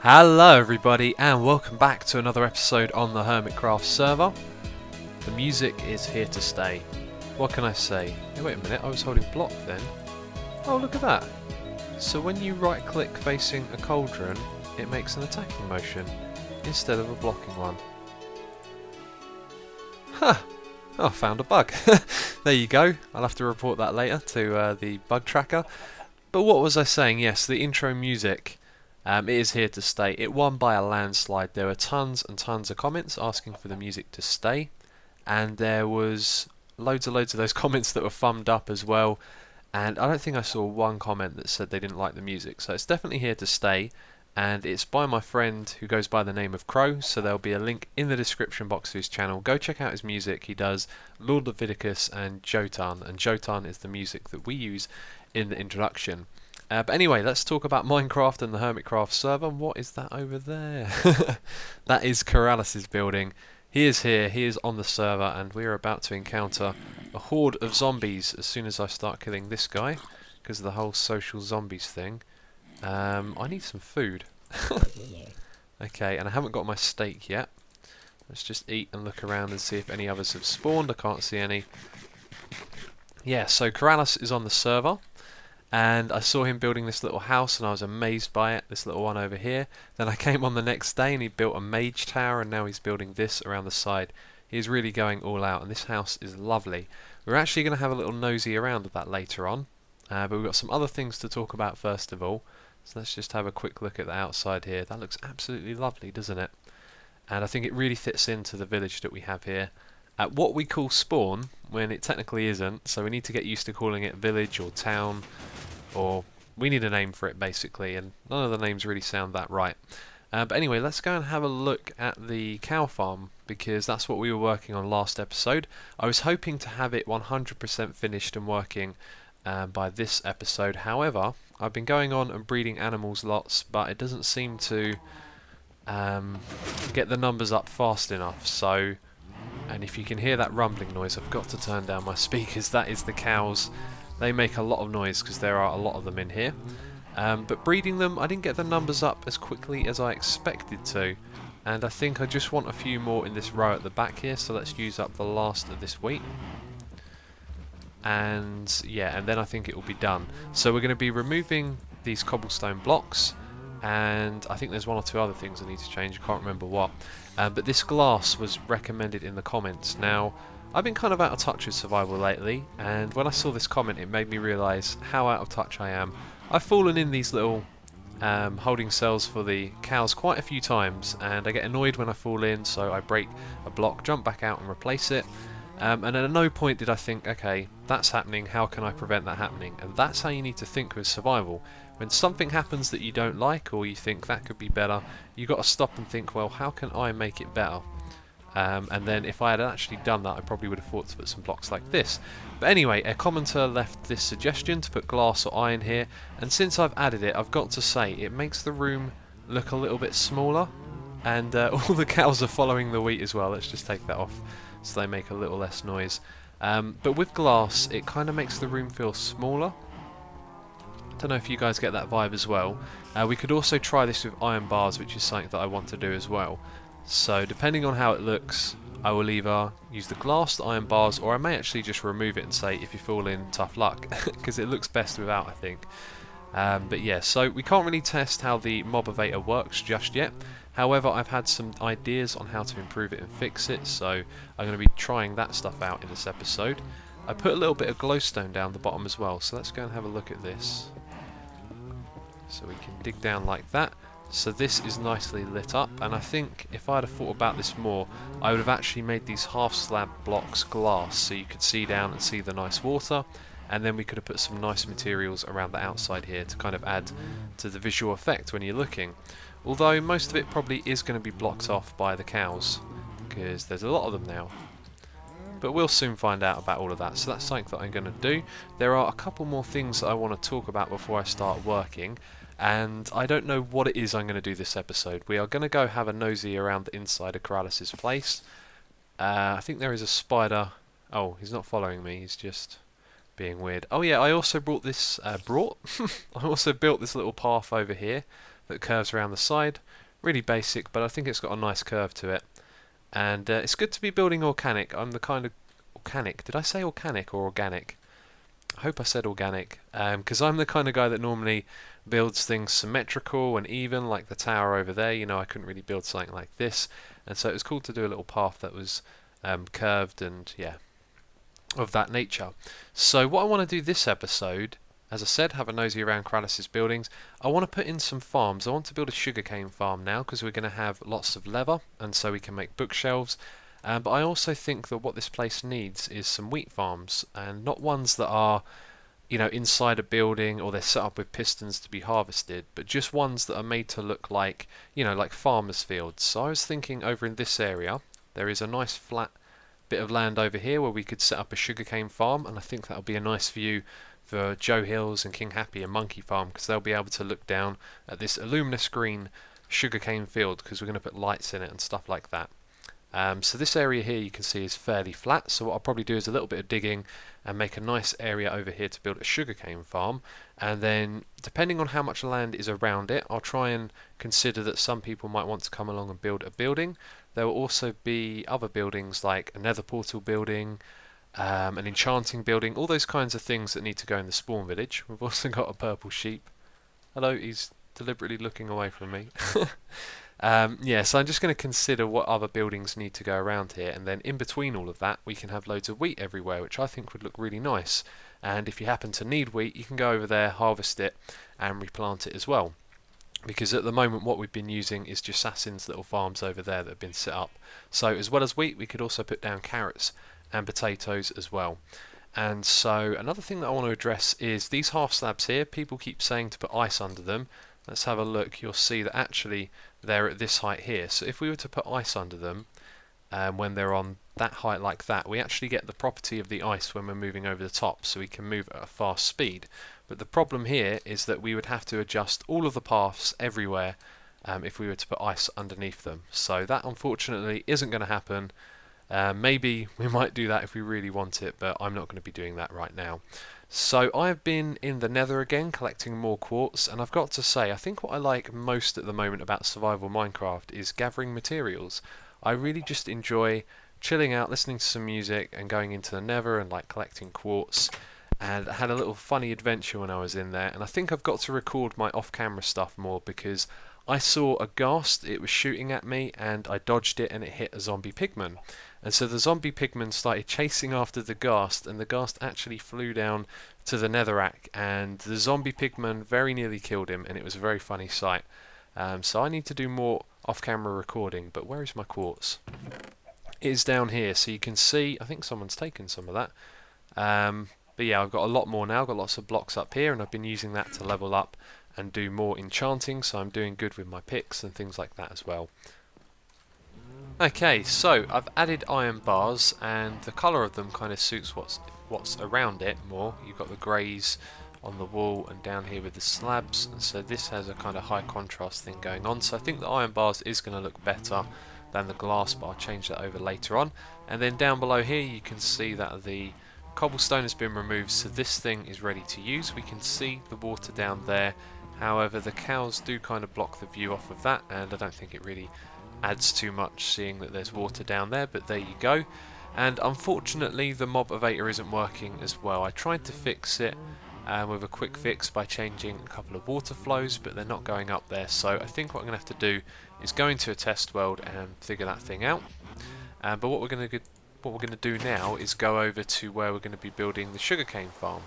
Hello everybody and welcome back to another episode on the Hermitcraft server. The music is here to stay. What can I say? Hey, wait a minute, I was holding block then. Oh, look at that. So when you right click facing a cauldron, it makes an attacking motion instead of a blocking one. Huh. Oh, I found a bug. There you go. I'll have to report that later to the bug tracker. But what was I saying? Yes, the intro music. It is here to stay. It won by a landslide. There were tons and tons of comments asking for the music to stay, and there was loads of those comments that were thumbed up as well, and I don't think I saw one comment that said they didn't like the music. So it's definitely here to stay, and it's by my friend who goes by the name of Crow, so there'll be a link in the description box to his channel. Go check out his music. He does Lord Leviticus and Jotan, and Jotan is the music that we use in the introduction. But anyway, let's talk about Minecraft and the Hermitcraft server. What is that over there? That is Corrales' building. He is here, he is on the server, and we are about to encounter a horde of zombies as soon as I start killing this guy, because of the whole social zombies thing. I need some food. Okay, and I haven't got my steak yet. Let's just eat and look around and see if any others have spawned. I can't see any. Yeah, so Corrales is on the server. And I saw him building this little house and I was amazed by it, this little one over here. Then I came on the next day and he built a mage tower, and now he's building this around the side. He's really going all out, and this house is lovely. We're actually going to have a little nosy around at that later on, but we've got some other things to talk about first of all. So let's just have a quick look at the outside here. That looks absolutely lovely, doesn't it? And I think it really fits into the village that we have here. At what we call spawn, when it technically isn't, so we need to get used to calling it village or town, or we need a name for it basically, and none of the names really sound that right. But anyway, let's go and have a look at the cow farm, because that's what we were working on last episode. I was hoping to have it 100% finished and working by this episode. However, I've been going on and breeding animals lots, but it doesn't seem to get the numbers up fast enough. So, and if you can hear that rumbling noise, I've got to turn down my speakers. That is the cows. They make a lot of noise because there are a lot of them in here. But breeding them, I didn't get the numbers up as quickly as I expected to. And I think I just want a few more in this row at the back here, so let's use up the last of this wheat. And yeah, and then I think it will be done. So we're going to be removing these cobblestone blocks, and I think there's one or two other things I need to change. I can't remember what. But this glass was recommended in the comments. Now, I've been kind of out of touch with survival lately, and when I saw this comment it made me realise how out of touch I am. I've fallen in these little holding cells for the cows quite a few times, and I get annoyed when I fall in, so I break a block, jump back out and replace it. And at no point did I think, okay, that's happening, how can I prevent that happening? And that's how you need to think with survival. When something happens that you don't like, or you think that could be better, you've got to stop and think, well, how can I make it better? And then if I had actually done that, I probably would have thought to put some blocks like this. But anyway, a commenter left this suggestion to put glass or iron here, and since I've added it, I've got to say, it makes the room look a little bit smaller, and all the cows are following the wheat as well. Let's just take that off so they make a little less noise. But with glass, it kind of makes the room feel smaller. I don't know if you guys get that vibe as well. We could also try this with iron bars, which is something that I want to do as well. So depending on how it looks, I will either use the glass, the iron bars, or I may actually just remove it and say, if you fall in, tough luck, because it looks best without, I think. But yeah, so we can't really test how the mob-evator works just yet. However, I've had some ideas on how to improve it and fix it, so I'm going to be trying that stuff out in this episode. I put a little bit of glowstone down the bottom as well, so let's go and have a look at this. So we can dig down like that. So this is nicely lit up, and I think if I'd have thought about this more, I would have actually made these half slab blocks glass so you could see down and see the nice water, and then we could have put some nice materials around the outside here to kind of add to the visual effect when you're looking. Although most of it probably is going to be blocked off by the cows, because there's a lot of them now. But we'll soon find out about all of that, so that's something that I'm going to do. There are a couple more things that I want to talk about before I start working, and I don't know what it is I'm going to do this episode. We are going to go have a nosy around the inside of Corrales' place. I think there is a spider. Oh, he's not following me, he's just being weird. Oh yeah, I also brought this, I also built this little path over here that curves around the side. Really basic, but I think it's got a nice curve to it. And it's good to be building organic. I'm the kind of... Organic? Did I say organic or organic? I hope I said organic, because I'm the kind of guy that normally builds things symmetrical and even, like the tower over there. You know, I couldn't really build something like this, and so it was cool to do a little path that was curved and, yeah, of that nature. So what I want to do this episode, as I said, have a nosy around Krallis's buildings. I want to put in some farms. I want to build a sugarcane farm now, because we're going to have lots of leather, and so we can make bookshelves. But I also think that what this place needs is some wheat farms, and not ones that are, you know, inside a building or they're set up with pistons to be harvested, but just ones that are made to look like, you know, like farmers' fields. So I was thinking over in this area, there is a nice flat bit of land over here where we could set up a sugarcane farm, and I think that'll be a nice view for Joe Hills and King Happy and Monkey Farm, because they'll be able to look down at this luminous green sugarcane field, because we're going to put lights in it and stuff like that. So this area here you can see is fairly flat, so what I'll probably do is a little bit of digging and make a nice area over here to build a sugarcane farm, and then depending on how much land is around it, I'll try and consider that some people might want to come along and build a building. There will also be other buildings like a nether portal building, an enchanting building, all those kinds of things that need to go in the spawn village. We've also got a purple sheep. Hello, he's deliberately looking away from me. Yeah, so I'm just going to consider what other buildings need to go around here, and then in between all of that we can have loads of wheat everywhere, which I think would look really nice. And if you happen to need wheat, you can go over there, harvest it and replant it as well, because at the moment what we've been using is just Assassin's little farms over there that have been set up. So as well as wheat, we could also put down carrots and potatoes as well. And so another thing that I want to address is these half slabs here. People keep saying to put ice under them. Let's have a look. You'll see that actually they're at this height here. So if we were to put ice under them when they're on that height like that, we actually get the property of the ice when we're moving over the top, so we can move at a fast speed. But the problem here is that we would have to adjust all of the paths everywhere if we were to put ice underneath them. So that unfortunately isn't going to happen. Maybe we might do that if we really want it, but I'm not going to be doing that right now. So I've been in the nether again collecting more quartz, and I've got to say I think what I like most at the moment about survival Minecraft is gathering materials. I really just enjoy chilling out, listening to some music and going into the nether and like collecting quartz. And I had a little funny adventure when I was in there, and I think I've got to record my off-camera stuff more, because I saw a ghast, it was shooting at me and I dodged it and it hit a zombie pigman. And so the zombie pigman started chasing after the ghast, and the ghast actually flew down to the netherrack, and the zombie pigman very nearly killed him, and it was a very funny sight. So I need to do more off-camera recording, but where is my quartz? It is down here, so you can see, I think someone's taken some of that. But yeah, I've got a lot more now, I've got lots of blocks up here, and I've been using that to level up and do more enchanting, so I'm doing good with my picks and things like that as well. Okay, so I've added iron bars, and the colour of them kind of suits what's around it more. You've got the greys on the wall and down here with the slabs, and so this has a kind of high contrast thing going on. So I think the iron bars is going to look better than the glass, but I'll change that over later on. And then down below here you can see that the cobblestone has been removed, so this thing is ready to use. We can see the water down there, however the cows do kind of block the view off of that, and I don't think it really adds too much seeing that there's water down there, but there you go. And unfortunately the mob evator isn't working as well. I tried to fix it with a quick fix by changing a couple of water flows, but they're not going up there, so I think what I'm going to have to do is go into a test world and figure that thing out. But what we're going to do now is go over to where we're going to be building the sugarcane farm,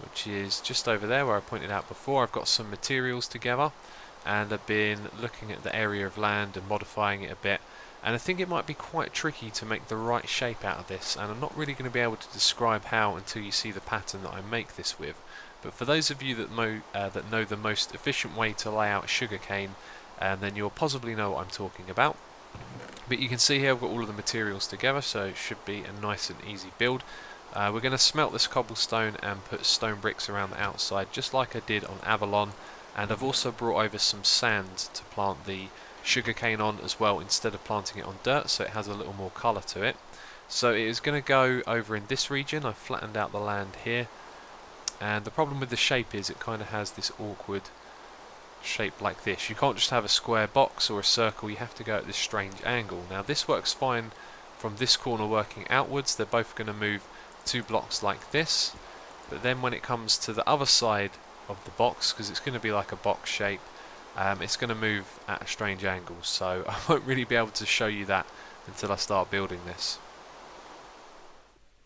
which is just over there where I pointed out before. I've got some materials together, and I've been looking at the area of land and modifying it a bit, and I think it might be quite tricky to make the right shape out of this, and I'm not really going to be able to describe how until you see the pattern that I make this with. But for those of you that know the most efficient way to lay out sugarcane, then you'll possibly know what I'm talking about. But you can see here I've got all of the materials together, so it should be a nice and easy build. We're going to smelt this cobblestone and put stone bricks around the outside, just like I did on Avalon. And I've also brought over some sand to plant the sugarcane on as well, instead of planting it on dirt, so it has a little more colour to it. So it is going to go over in this region. I've flattened out the land here, and the problem with the shape is it kind of has this awkward shape like this. You can't just have a square box or a circle, you have to go at this strange angle. Now this works fine from this corner working outwards, they're both going to move 2 blocks like this, but then when it comes to the other side of the box, because it's going to be like a box shape, it's going to move at a strange angle, so I won't really be able to show you that until I start building this.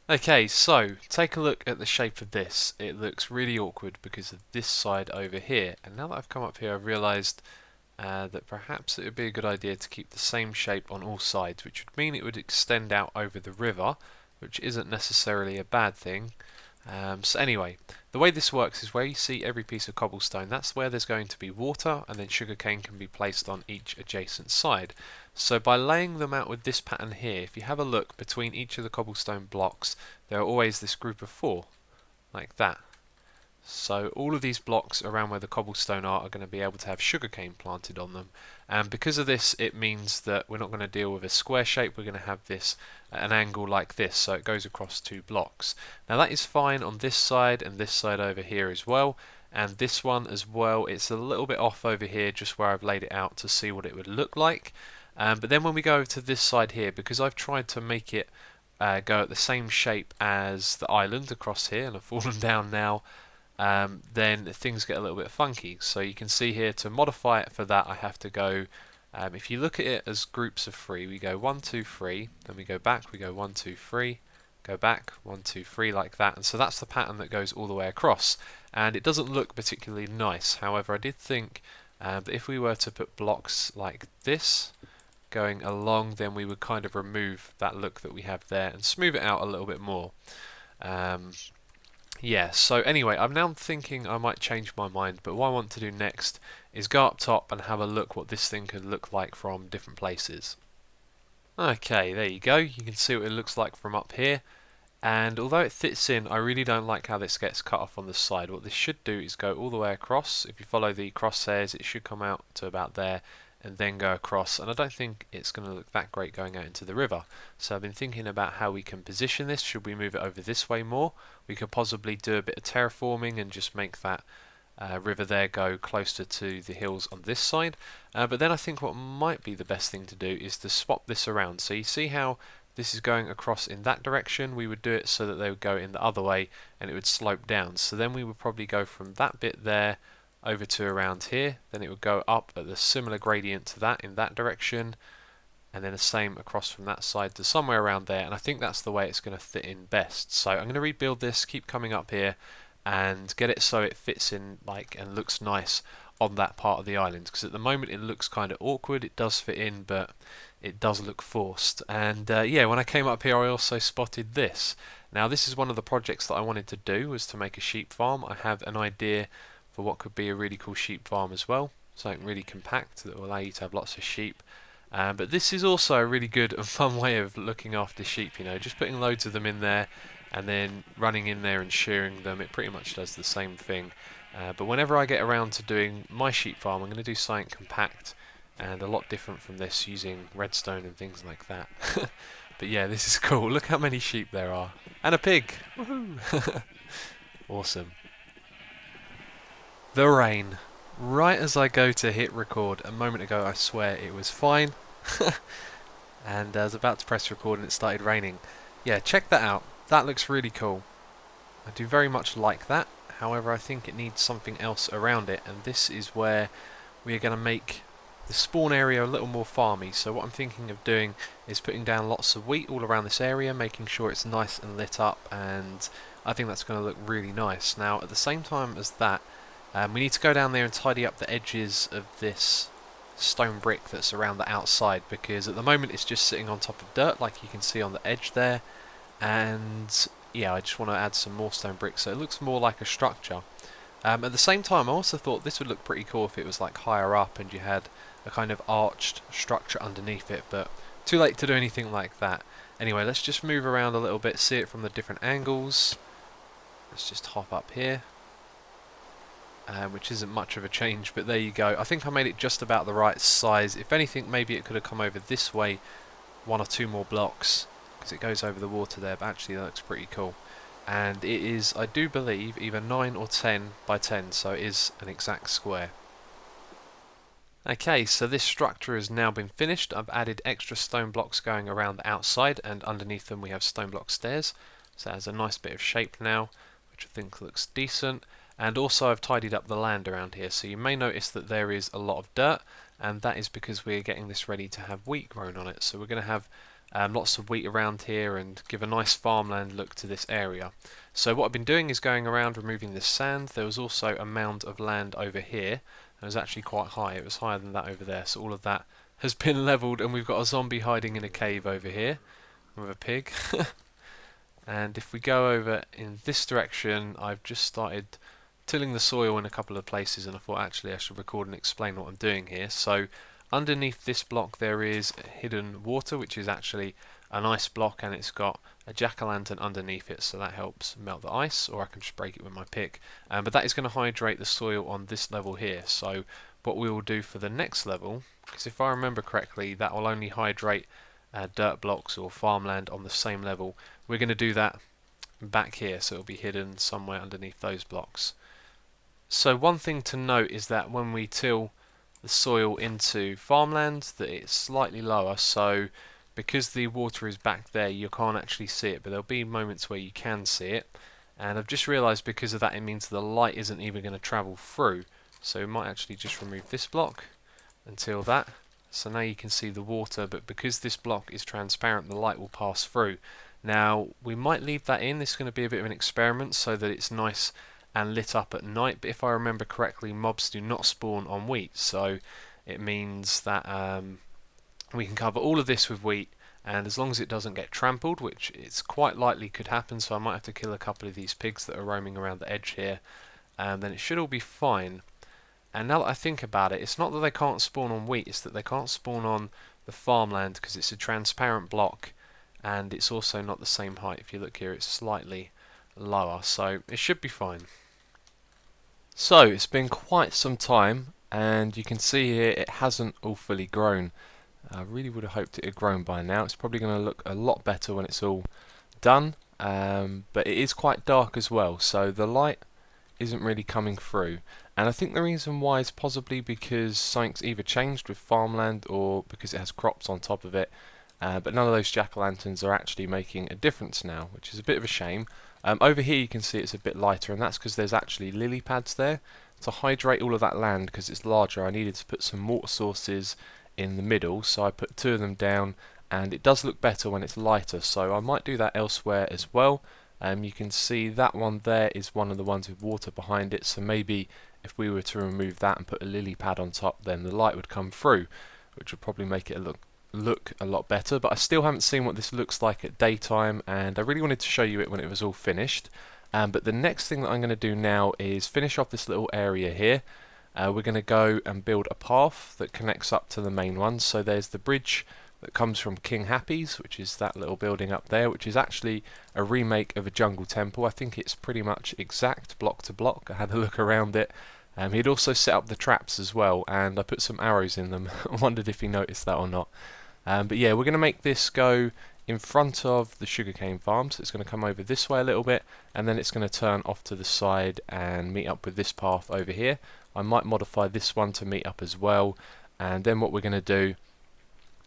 Okay, so take a look at the shape of this. It looks really awkward because of this side over here, and now that I've come up here I've realised that perhaps it would be a good idea to keep the same shape on all sides, which would mean it would extend out over the river, which isn't necessarily a bad thing. So anyway, the way this works is where you see every piece of cobblestone, that's where there's going to be water, and then sugarcane can be placed on each adjacent side. So by laying them out with this pattern here, if you have a look between each of the cobblestone blocks, there are always this group of 4, like that. So all of these blocks around where the cobblestone are going to be able to have sugarcane planted on them, and because of this it means that we're not going to deal with a square shape, we're going to have this at an angle like this, so it goes across 2 blocks. Now that is fine on this side and this side over here as well, and this one as well. It's a little bit off over here just where I've laid it out to see what it would look like, but then when we go over to this side here, because I've tried to make it go at the same shape as the island across here, and I've fallen down now, then things get a little bit funky. So you can see here, to modify it for that I have to go, if you look at it as groups of 3, we go 1, 2, 3, then we go back, we go 1, 2, 3, go back, 1, 2, 3, like that, and so that's the pattern that goes all the way across, and it doesn't look particularly nice. However, I did think that if we were to put blocks like this going along, then we would kind of remove that look that we have there and smooth it out a little bit more. Yeah, so anyway, I'm now thinking I might change my mind, but what I want to do next is go up top and have a look what this thing could look like from different places. Okay, there you go, you can see what it looks like from up here, and although it fits in, I really don't like how this gets cut off on the side. What this should do is go all the way across. If you follow the crosshairs, it should come out to about there and then go across, and I don't think it's going to look that great going out into the river. So I've been thinking about how we can position this. Should we move it over this way more? We could possibly do a bit of terraforming and just make that river there go closer to the hills on this side. But then I think what might be the best thing to do is to swap this around. So you see how this is going across in that direction? We would do it so that they would go in the other way and it would slope down. So then we would probably go from that bit there over to around here, then it would go up at the similar gradient to that in that direction, and then the same across from that side to somewhere around there, and I think that's the way it's going to fit in best. So I'm going to rebuild this, keep coming up here and get it so it fits in like and looks nice on that part of the island, because at the moment it looks kind of awkward. It does fit in, but it does look forced. And yeah, when I came up here I also spotted this. Now this is one of the projects that I wanted to do, was to make a sheep farm. I have an idea for what could be a really cool sheep farm as well, something really compact that will allow you to have lots of sheep. But this is also a really good and fun way of looking after sheep, you know, just putting loads of them in there and then running in there and shearing them. It pretty much does the same thing. But whenever I get around to doing my sheep farm, I'm going to do something compact and a lot different from this, using redstone and things like that. But yeah, this is cool. Look how many sheep there are. And a pig! Woohoo! Awesome. The rain. Right as I go to hit record, a moment ago I swear it was fine, and I was about to press record and it started raining. Yeah, check that out. That looks really cool. I do very much like that. However, I think it needs something else around it, and this is where we are going to make the spawn area a little more farmy. So what I'm thinking of doing is putting down lots of wheat all around this area, making sure it's nice and lit up, and I think that's going to look really nice. Now at the same time as that, we need to go down there and tidy up the edges of this stone brick that's around the outside, because at the moment it's just sitting on top of dirt like you can see on the edge there, and yeah, I just want to add some more stone bricks so it looks more like a structure. At the same time I also thought this would look pretty cool if it was like higher up and you had a kind of arched structure underneath it, but too late to do anything like that. Anyway, let's just move around a little bit, see it from the different angles. Let's just hop up here. Which isn't much of a change, but there you go. I think I made it just about the right size. If anything, maybe it could have come over this way 1 or 2 more blocks, because it goes over the water there, but actually that looks pretty cool. And it is, I do believe, either 9 or 10 by 10, so it is an exact square. Okay, so this structure has now been finished. I've added extra stone blocks going around the outside, and underneath them we have stone block stairs. So it has a nice bit of shape now, which I think looks decent. And also I've tidied up the land around here, so you may notice that there is a lot of dirt, and that is because we're getting this ready to have wheat grown on it. So we're going to have lots of wheat around here and give a nice farmland look to this area. So what I've been doing is going around removing this sand. There was also a mound of land over here. It was actually quite high. It was higher than that over there. So all of that has been leveled, and we've got a zombie hiding in a cave over here with a pig. And if we go over in this direction, I've just started tilling the soil in a couple of places, and I thought actually I should record and explain what I'm doing here. So underneath this block there is hidden water, which is actually an ice block, and it's got a jack-o'-lantern underneath it, so that helps melt the ice, or I can just break it with my pick. But that is going to hydrate the soil on this level here. So what we will do for the next level, because if I remember correctly, that will only hydrate dirt blocks or farmland on the same level. We're going to do that back here, so it'll be hidden somewhere underneath those blocks. So one thing to note is that when we till the soil into farmland, that it's slightly lower, so because the water is back there you can't actually see it, but there'll be moments where you can see it. And I've just realised because of that it means the light isn't even going to travel through, so we might actually just remove this block until that. So now you can see the water, but because this block is transparent the light will pass through. Now we might leave that in. This is going to be a bit of an experiment so that it's nice and lit up at night, but if I remember correctly mobs do not spawn on wheat, so it means that we can cover all of this with wheat, and as long as it doesn't get trampled, which it's quite likely could happen, so I might have to kill a couple of these pigs that are roaming around the edge here, then it should all be fine. And now that I think about it, it's not that they can't spawn on wheat, it's that they can't spawn on the farmland because it's a transparent block, and it's also not the same height. If you look here, it's slightly lower, so it should be fine. So it's been quite some time, and you can see here it hasn't all fully grown. I really would have hoped it had grown by now. It's probably going to look a lot better when it's all done, but it is quite dark as well, so the light isn't really coming through. And I think the reason why is possibly because something's either changed with farmland or because it has crops on top of it. But none of those jack-o'-lanterns are actually making a difference now, which is a bit of a shame. Over here you can see it's a bit lighter, and that's because there's actually lily pads there. To hydrate all of that land, because it's larger, I needed to put some water sources in the middle, so I put 2 of them down, and it does look better when it's lighter, so I might do that elsewhere as well. You can see that one there is one of the ones with water behind it, so maybe if we were to remove that and put a lily pad on top, then the light would come through, which would probably make it look a lot better. But I still haven't seen what this looks like at daytime, and I really wanted to show you it when it was all finished. But the next thing that I'm going to do now is finish off this little area here. We're going to go and build a path that connects up to the main one. So there's the bridge that comes from King Happy's, which is that little building up there, which is actually a remake of a jungle temple. I think it's pretty much exact block to block. I had a look around it. He'd also set up the traps as well, and I put some arrows in them. I wondered if he noticed that or not. But yeah, we're going to make this go in front of the sugarcane farm, so it's going to come over this way a little bit, and then it's going to turn off to the side and meet up with this path over here. I might modify this one to meet up as well, and then what we're going to do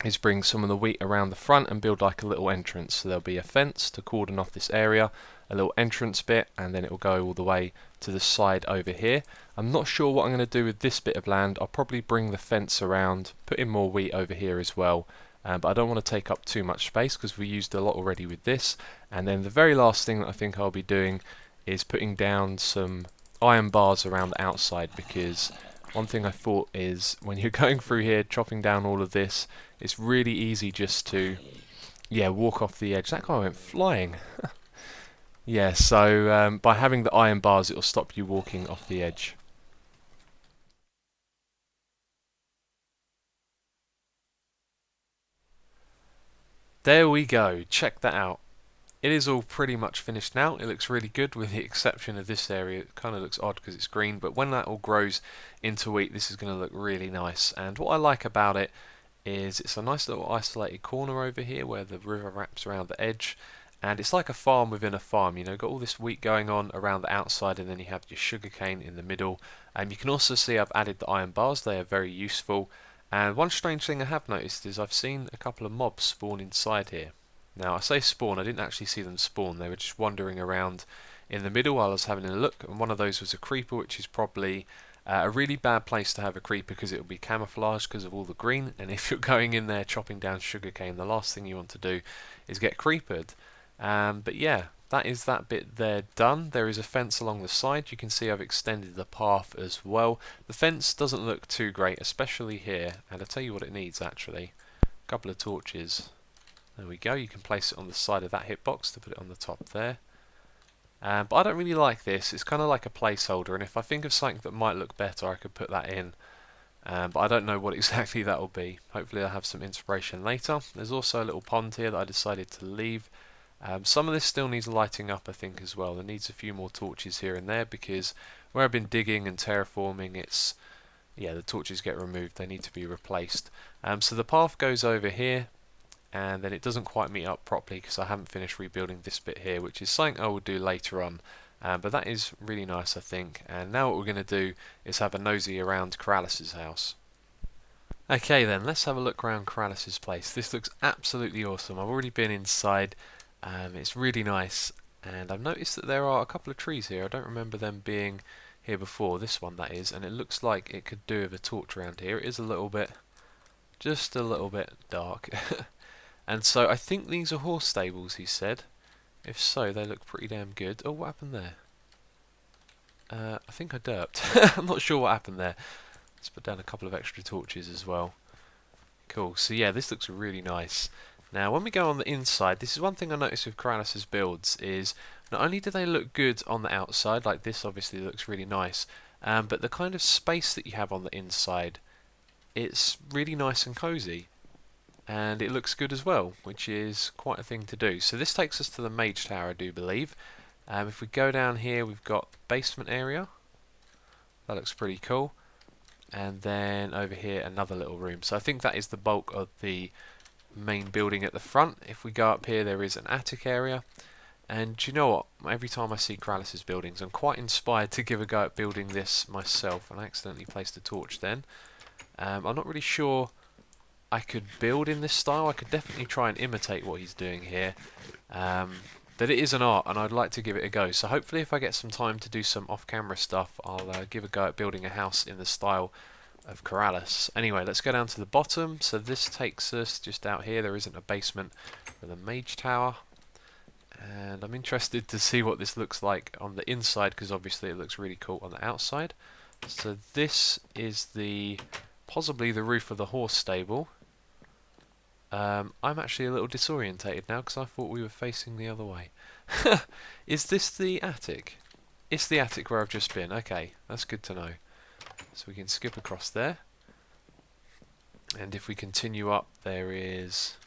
is bring some of the wheat around the front and build like a little entrance. So there'll be a fence to cordon off this area, a little entrance bit, and then it will go all the way to the side over here. I'm not sure what I'm going to do with this bit of land. I'll probably bring the fence around, put in more wheat over here as well, but I don't want to take up too much space because we used a lot already with this. And then the very last thing that I think I'll be doing is putting down some iron bars around the outside, because one thing I thought is when you're going through here chopping down all of this, it's really easy just to walk off the edge. That guy went flying. Yeah, so by having the iron bars it'll stop you walking off the edge. There we go, check that out. It is all pretty much finished now. It looks really good with the exception of this area. It kind of looks odd because it's green, but when that all grows into wheat this is going to look really nice. And what I like about it is it's a nice little isolated corner over here where the river wraps around the edge, And it's like a farm within a farm, you know, got all this wheat going on around the outside, and then you have your sugarcane in the middle. And you can also see I've added the iron bars, they are very useful. And one strange thing I have noticed is I've seen a couple of mobs spawn inside here. Now I say spawn, I didn't actually see them spawn, they were just wandering around in the middle while I was having a look, and one of those was a creeper, which is probably a really bad place to have a creeper because it will be camouflaged because of all the green, and if you're going in there chopping down sugarcane, the last thing you want to do is get creepered. But yeah, that is that bit there done. There is a fence along the side. You can see I've extended the path as well. The fence doesn't look too great, especially here, and I'll tell you what it needs actually. A couple of torches. There we go, you can place it on the side of that hitbox to put it on the top there. But I don't really like this, it's kind of like a placeholder, and if I think of something that might look better I could put that in. But I don't know what exactly that will be. Hopefully I'll have some inspiration later. There's also a little pond here that I decided to leave. Some of this still needs lighting up, I think, as well. There needs a few more torches here and there because where I've been digging and terraforming, the torches get removed, they need to be replaced. So the path goes over here, and then it doesn't quite meet up properly because I haven't finished rebuilding this bit here, which is something I will do later on. But that is really nice, I think. And now what we're going to do is have a nosy around Corralis's house. Okay then, let's have a look around Corralis's place. This looks absolutely awesome. I've already been inside. It's really nice, and I've noticed that there are a couple of trees here. I don't remember them being here before, this one that is, and it looks like it could do with a torch around here. It is a little bit, just a little bit dark. And so I think these are horse stables, he said. If so, they look pretty damn good. Oh, what happened there? I think I derped. I'm not sure what happened there. Let's put down a couple of extra torches as well. Cool, so yeah, this looks really nice. Now, when we go on the inside, this is one thing I noticed with Corralis's builds, is not only do they look good on the outside, like this obviously looks really nice, but the kind of space that you have on the inside, it's really nice and cozy. And it looks good as well, which is quite a thing to do. So this takes us to the Mage Tower, I do believe. If we go down here, we've got basement area. That looks pretty cool. And then over here, another little room. So I think that is the bulk of the main building at the front. If we go up here, there is an attic area. And do you know what? Every time I see Corralis's buildings, I'm quite inspired to give a go at building this myself. And I accidentally placed a torch then. I'm not really sure I could build in this style. I could definitely try and imitate what he's doing here. But it is an art, and I'd like to give it a go. So hopefully if I get some time to do some off-camera stuff, I'll give a go at building a house in the style of Corralis. Anyway, let's go down to the bottom. So this takes us just out here. There isn't a basement for the Mage Tower. And I'm interested to see what this looks like on the inside, because obviously it looks really cool on the outside. So this is possibly the roof of the horse stable. I'm actually a little disorientated now because I thought we were facing the other way. Is this the attic? It's the attic where I've just been. Okay, that's good to know. So we can skip across there. And if we continue up, there is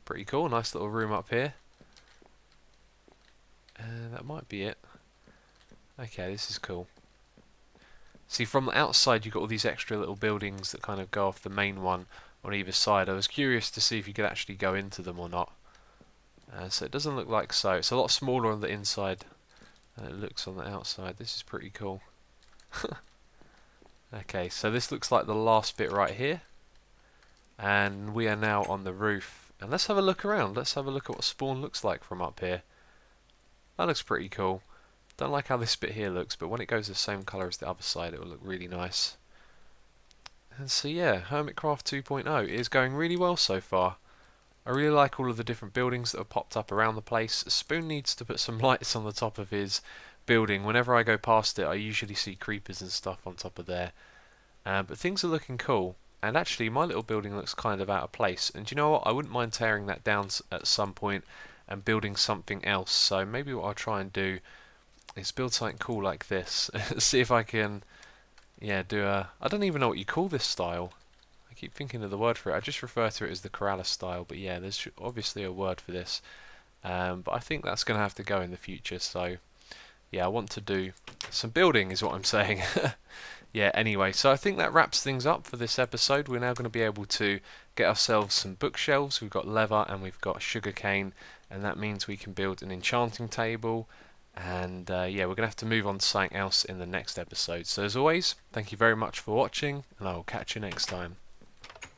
pretty cool, nice little room up here. And that might be it. Okay, this is cool. See, from the outside you've got all these extra little buildings that kind of go off the main one on either side. I was curious to see if you could actually go into them or not. So it doesn't look like so. It's a lot smaller on the inside than it looks on the outside. This is pretty cool. Okay, so this looks like the last bit right here. And we are now on the roof. And let's have a look around. Let's have a look at what spawn looks like from up here. That looks pretty cool. Don't like how this bit here looks, but when it goes the same colour as the other side, it will look really nice. And so yeah, Hermitcraft 2.0 is going really well so far. I really like all of the different buildings that have popped up around the place. Spoon needs to put some lights on the top of his building. Whenever I go past it, I usually see creepers and stuff on top of there. But things are looking cool. And actually, my little building looks kind of out of place. And do you know what? I wouldn't mind tearing that down at some point and building something else. So maybe what I'll try and do is build something cool like this. See if I can, do a... I don't even know what you call this style. I keep thinking of the word for it. I just refer to it as the Corralis style. But yeah, there's obviously a word for this. But I think that's going to have to go in the future. So yeah, I want to do some building is what I'm saying. Yeah, anyway, so I think that wraps things up for this episode. We're now going to be able to get ourselves some bookshelves. We've got leather and we've got sugarcane and that means we can build an enchanting table. And yeah, we're going to have to move on to something else in the next episode. So as always, thank you very much for watching, and I will catch you next time.